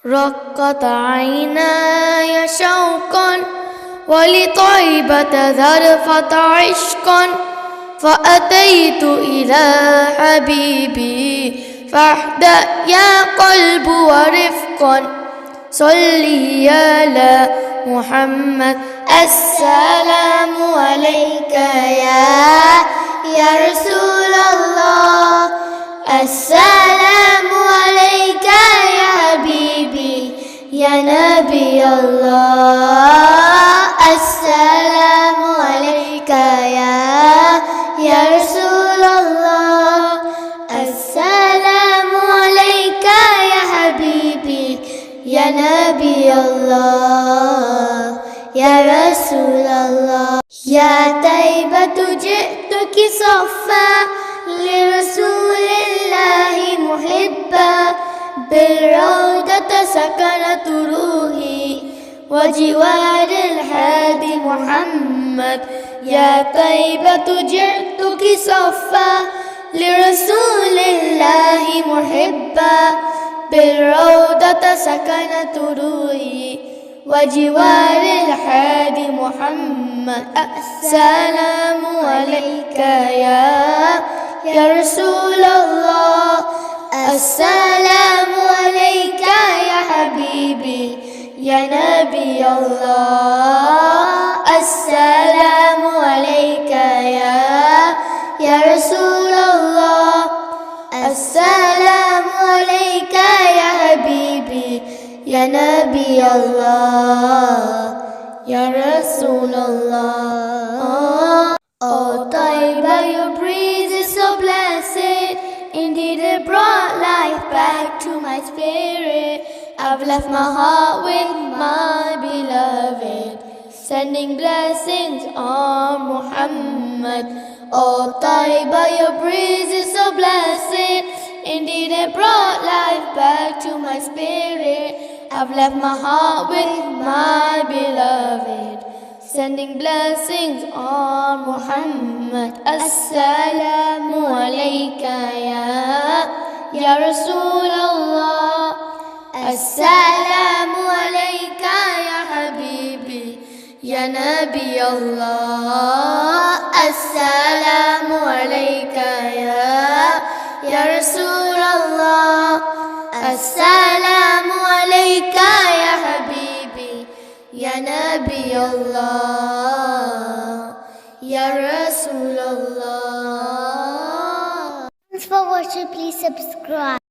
رقت عيناي شوقا ولطيبة ذرفة عشقا فأتيت إلى حبيبي فاهدأ يا قلب ورفقا صلي على محمد. السلام عليك يا رسول الله. السلام عليك يا حبيبي يا نبي الله. السلام عليك يا رسول الله. السلام عليك يا حبيبي يا نبي الله يا رسول الله. يا طيبة جئتك صفا لرسول الله محبا بالروضة سكنت روحي وجوار الهادي محمد. يا طيبة جئتك صفا لرسول الله محبا بالروضة سكنت روحي وجوار الهادي محمد. السلام عليك يا رسول الله. السلام عليك يا حبيبي يا نبي الله. السلام عليك يا رسول الله. السلام عليك يا حبيبي يا نبي الله يا رسول الله. Oh Taiba, your breeze is so blessed. Indeed it brought life back to my spirit. I've left my heart with my beloved, sending blessings on Muhammad. Oh Taiba, your breeze is so blessed. Indeed it brought life back to my spirit. I've left my heart with my beloved, sending blessings on Muhammad. Assalamu alayka ya Rasul Allah. Assalamu alayka ya Habibi ya Nabi Allah. Assalamu alayka ya Rasul Allah. Assalamu alayka ya Habibi ya Nabi Allah ya Rasul Allah. Thanks for watching. Please subscribe.